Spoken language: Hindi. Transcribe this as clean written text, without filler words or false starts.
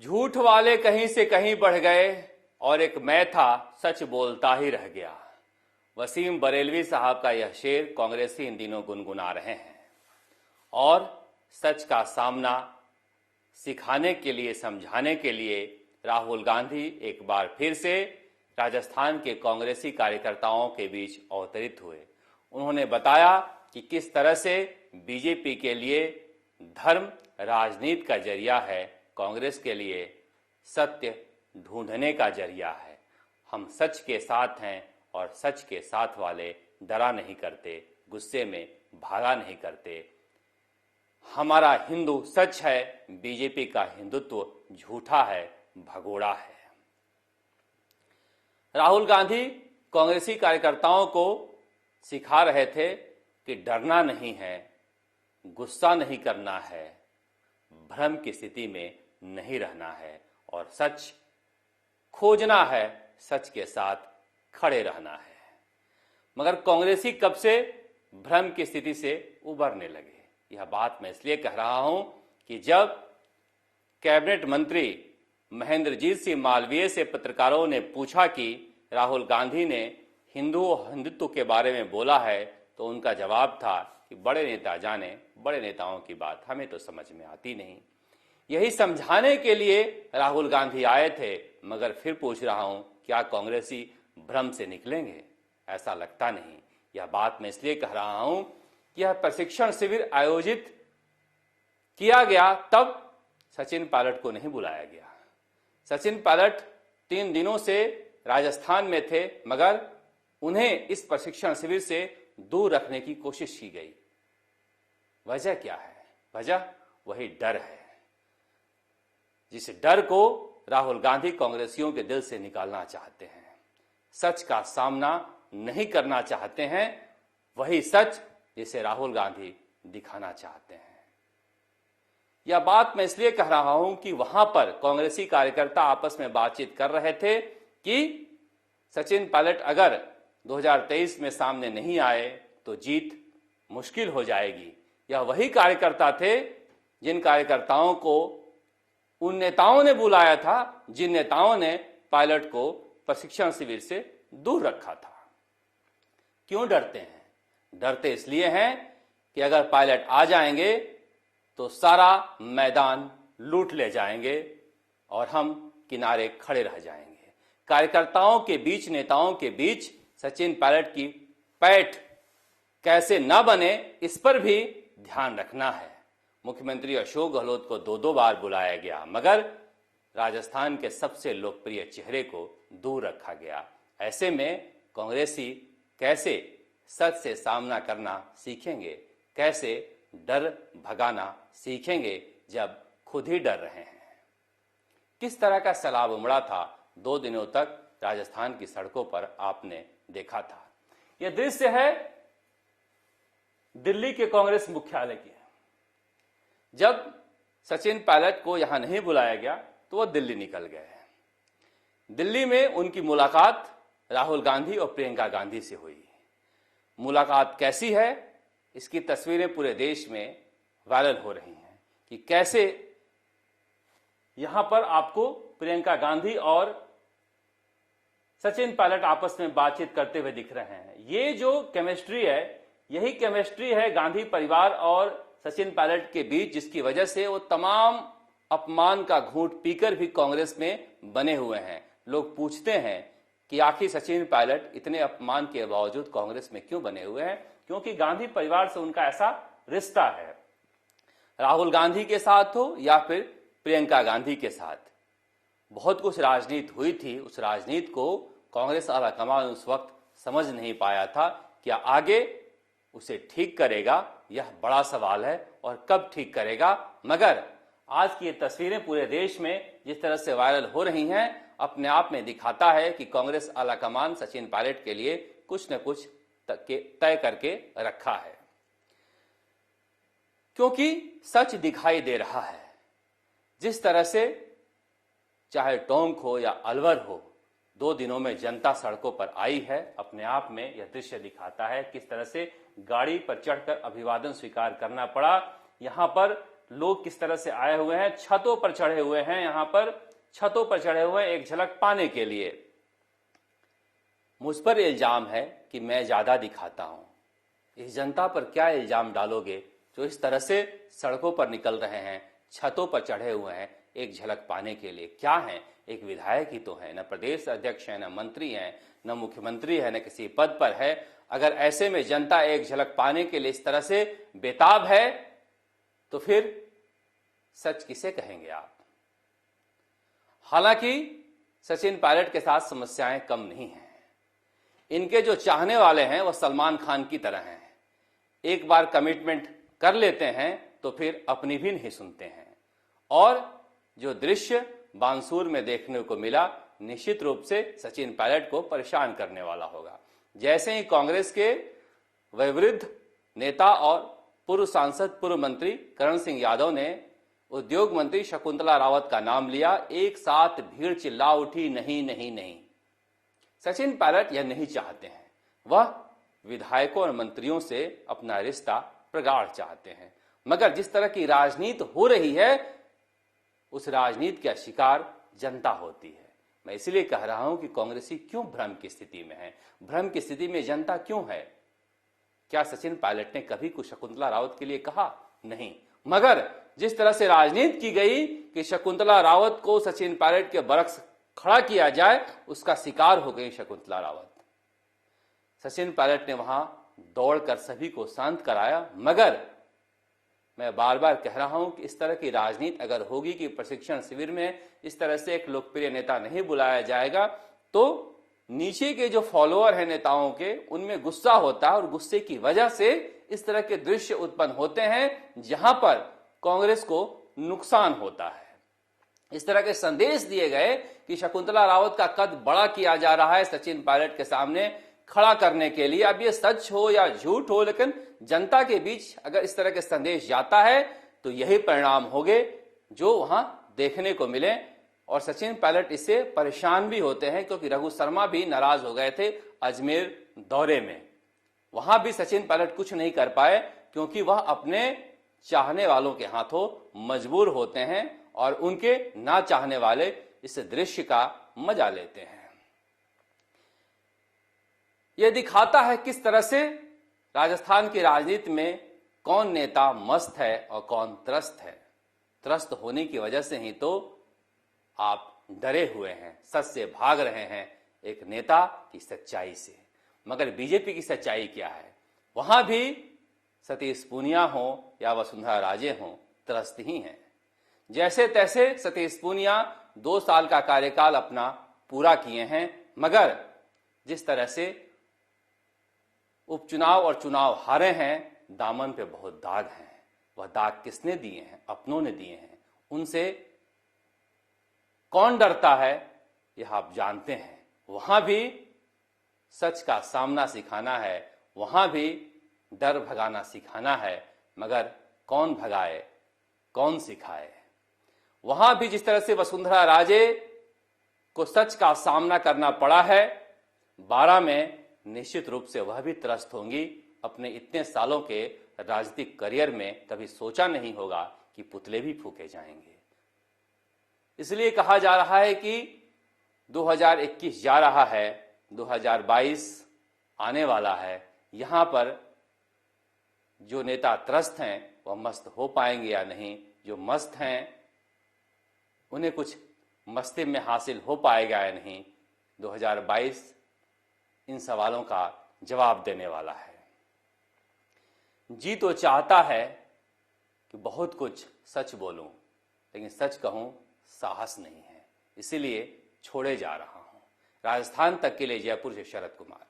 झूठ वाले कहीं से कहीं बढ़ गए और एक मैं था सच बोलता ही रह गया। वसीम बरेलवी साहब का यह शेर कांग्रेसी इन दिनों गुनगुना रहे हैं और सच का सामना सिखाने के लिए, समझाने के लिए राहुल गांधी एक बार फिर से राजस्थान के कांग्रेसी कार्यकर्ताओं के बीच अवतरित हुए। उन्होंने बताया कि किस तरह से बीजेपी के लिए धर्म राजनीति का जरिया है, कांग्रेस के लिए सत्य ढूंढने का जरिया है। हम सच के साथ हैं और सच के साथ वाले डरा नहीं करते, गुस्से में भागा नहीं करते। हमारा हिंदू सच है, बीजेपी का हिंदुत्व झूठा है, भगोड़ा है। राहुल गांधी कांग्रेसी कार्यकर्ताओं को सिखा रहे थे कि डरना नहीं है, गुस्सा नहीं करना है, भ्रम की स्थिति में नहीं रहना है और सच खोजना है, सच के साथ खड़े रहना है। मगर कांग्रेसी कब से भ्रम की स्थिति से उबरने लगे? यह बात मैं इसलिए कह रहा हूं कि जब कैबिनेट मंत्री महेंद्रजीत सिंह मालवीय से पत्रकारों ने पूछा कि राहुल गांधी ने हिंदू और हिंदुत्व के बारे में बोला है, तो उनका जवाब था कि बड़े नेता जाने, बड़े नेताओं की बात हमें तो समझ में आती नहीं। यही समझाने के लिए राहुल गांधी आए थे, मगर फिर पूछ रहा हूं, क्या कांग्रेसी भ्रम से निकलेंगे? ऐसा लगता नहीं। यह बात मैं इसलिए कह रहा हूं कि यह प्रशिक्षण शिविर आयोजित किया गया, तब सचिन पायलट को नहीं बुलाया गया। सचिन पायलट 3 दिनों से राजस्थान में थे, मगर उन्हें इस प्रशिक्षण शिविर से दूर रखने की कोशिश की गई। वजह क्या है? वजह वही डर है, जिस डर को राहुल गांधी कांग्रेसियों के दिल से निकालना चाहते हैं। सच का सामना नहीं करना चाहते हैं, वही सच जिसे राहुल गांधी दिखाना चाहते हैं। यह बात मैं इसलिए कह रहा हूं कि वहां पर कांग्रेसी कार्यकर्ता आपस में बातचीत कर रहे थे कि सचिन पायलट अगर 2023 में सामने नहीं आए तो जीत मुश्किल हो जाएगी। यह वही कार्यकर्ता थे जिन कार्यकर्ताओं को उन नेताओं ने बुलाया था, जिन नेताओं ने पायलट को प्रशिक्षण शिविर से दूर रखा था। क्यों डरते हैं? डरते इसलिए हैं कि अगर पायलट आ जाएंगे तो सारा मैदान लूट ले जाएंगे और हम किनारे खड़े रह जाएंगे। कार्यकर्ताओं के बीच, नेताओं के बीच सचिन पायलट की पैठ कैसे न बने, इस पर भी ध्यान रखना है। मुख्यमंत्री अशोक गहलोत को 2 बार बुलाया गया, मगर राजस्थान के सबसे लोकप्रिय चेहरे को दूर रखा गया। ऐसे में कांग्रेसी कैसे सच से सामना करना सीखेंगे, कैसे डर भगाना सीखेंगे जब खुद ही डर रहे हैं? किस तरह का सैलाब उमड़ा था 2 दिनों तक राजस्थान की सड़कों पर, आपने देखा था। यह दृश्य है दिल्ली के कांग्रेस मुख्यालय की। जब सचिन पायलट को यहां नहीं बुलाया गया तो वह दिल्ली निकल गए। दिल्ली में उनकी मुलाकात राहुल गांधी और प्रियंका गांधी से हुई। मुलाकात कैसी है, इसकी तस्वीरें पूरे देश में वायरल हो रही हैं कि कैसे यहां पर आपको प्रियंका गांधी और सचिन पायलट आपस में बातचीत करते हुए दिख रहे हैं। ये जो केमिस्ट्री है, यही केमिस्ट्री है गांधी परिवार और सचिन पायलट के बीच, जिसकी वजह से वो तमाम अपमान का घूंट पीकर भी कांग्रेस में बने हुए हैं। लोग पूछते हैं कि आखिर सचिन पायलट इतने अपमान के बावजूद कांग्रेस में क्यों बने हुए हैं? क्योंकि गांधी परिवार से उनका ऐसा रिश्ता है। राहुल गांधी के साथ हो या फिर प्रियंका गांधी के साथ, बहुत कुछ राजनीति हुई थी। उस राजनीति को कांग्रेस आलाकमान उस वक्त समझ नहीं पाया था। क्या आगे उसे ठीक करेगा? यह बड़ा सवाल है, और कब ठीक करेगा। मगर आज की ये तस्वीरें पूरे देश में जिस तरह से वायरल हो रही हैं, अपने आप में दिखाता है कि कांग्रेस आलाकमान सचिन पायलट के लिए कुछ न कुछ तय करके रखा है, क्योंकि सच दिखाई दे रहा है। जिस तरह से चाहे टोंक हो या अलवर हो, 2 दिनों में जनता सड़कों पर आई है। अपने आप में यह दृश्य दिखाता है किस तरह से गाड़ी पर चढ़कर अभिवादन स्वीकार करना पड़ा। यहां पर लोग किस तरह से आए हुए हैं, छतों पर चढ़े हुए हैं, यहां पर छतों पर चढ़े हुए हैं एक झलक पाने के लिए। मुझ पर इल्जाम है कि मैं ज्यादा दिखाता हूं। इस जनता पर क्या इल्जाम डालोगे जो इस तरह से सड़कों पर निकल रहे हैं, छतों पर चढ़े हुए हैं एक झलक पाने के लिए? क्या है, एक विधायक ही तो है, न प्रदेश अध्यक्ष है, न मंत्री है, न मुख्यमंत्री है, न किसी पद पर है। अगर ऐसे में जनता एक झलक पाने के लिए इस तरह से बेताब है तो फिर सच किसे कहेंगे आप? हालांकि सचिन पायलट के साथ समस्याएं कम नहीं हैं। इनके जो चाहने वाले हैं वह सलमान खान की तरह हैं, एक बार कमिटमेंट कर लेते हैं तो फिर अपनी भी नहीं सुनते हैं। और जो दृश्य बांसूर में देखने को मिला निश्चित रूप से सचिन पायलट को परेशान करने वाला होगा। जैसे ही कांग्रेस के वयोवृद्ध नेता और पूर्व सांसद, पूर्व मंत्री करण सिंह यादव ने उद्योग मंत्री शकुंतला रावत का नाम लिया, एक साथ भीड़ चिल्ला उठी, नहीं नहीं नहीं। सचिन पायलट यह नहीं चाहते हैं, वह विधायकों और मंत्रियों से अपना रिश्ता प्रगाढ़ चाहते हैं। मगर जिस तरह की राजनीति हो रही है उस राजनीति का शिकार जनता होती है। मैं इसलिए कह रहा हूं कि कांग्रेसी क्यों भ्रम की स्थिति में है, भ्रम की स्थिति में जनता क्यों है? क्या सचिन पायलट ने कभी कुछ शकुंतला रावत के लिए कहा? नहीं। मगर जिस तरह से राजनीति की गई कि शकुंतला रावत को सचिन पायलट के बरक्स खड़ा किया जाए, उसका शिकार हो गई शकुंतला रावत। सचिन पायलट ने वहां दौड़कर सभी को शांत कराया। मगर मैं बार बार कह रहा हूं कि इस तरह की राजनीति अगर होगी कि प्रशिक्षण शिविर में इस तरह से एक लोकप्रिय नेता नहीं बुलाया जाएगा तो नीचे के जो फॉलोअर हैं नेताओं के, उनमें गुस्सा होता है और गुस्से की वजह से इस तरह के दृश्य उत्पन्न होते हैं जहां पर कांग्रेस को नुकसान होता है। इस तरह के संदेश दिए गए कि शकुंतला रावत का कद बड़ा किया जा रहा है सचिन पायलट के सामने खड़ा करने के लिए। अब ये सच हो या झूठ हो, लेकिन जनता के बीच अगर इस तरह के संदेश जाता है तो यही परिणाम होंगे जो वहां देखने को मिले। और सचिन पायलट इससे परेशान भी होते हैं क्योंकि रघु शर्मा भी नाराज हो गए थे अजमेर दौरे में। वहां भी सचिन पायलट कुछ नहीं कर पाए क्योंकि वह अपने चाहने वालों के हाथों मजबूर होते हैं और उनके ना चाहने वाले इस दृश्य का मजा लेते हैं। यह दिखाता है किस तरह से राजस्थान की राजनीति में कौन नेता मस्त है और कौन त्रस्त है। त्रस्त होने की वजह से ही तो आप डरे हुए हैं, सच से भाग रहे हैं एक नेता की सच्चाई से। मगर बीजेपी की सच्चाई क्या है? वहां भी सतीश पूनिया हो या वसुंधरा राजे हो, त्रस्त ही हैं। जैसे तैसे सतीश पूनिया 2 साल का कार्यकाल अपना पूरा किए हैं, मगर जिस तरह से उपचुनाव और चुनाव हारे हैं, दामन पे बहुत दाग हैं। वह दाग किसने दिए हैं? अपनों ने दिए हैं। उनसे कौन डरता है यह आप जानते हैं। वहां भी सच का सामना सिखाना है, वहां भी डर भगाना सिखाना है, मगर कौन भगाए, कौन सिखाए? वहां भी जिस तरह से वसुंधरा राजे को सच का सामना करना पड़ा है, 12 में निश्चित रूप से वह भी त्रस्त होंगी। अपने इतने सालों के राजनीतिक करियर में कभी सोचा नहीं होगा कि पुतले भी फूके जाएंगे। इसलिए कहा जा रहा है कि 2021 जा रहा है, 2022 आने वाला है। यहां पर जो नेता त्रस्त हैं वह मस्त हो पाएंगे या नहीं, जो मस्त हैं उन्हें कुछ मस्ती में हासिल हो पाएगा या नहीं, 2022 इन सवालों का जवाब देने वाला है। जी तो चाहता है कि बहुत कुछ सच बोलूं, लेकिन सच कहूं साहस नहीं है, इसीलिए छोड़े जा रहा हूं। राजस्थान तक के लिए जयपुर से शरद कुमार।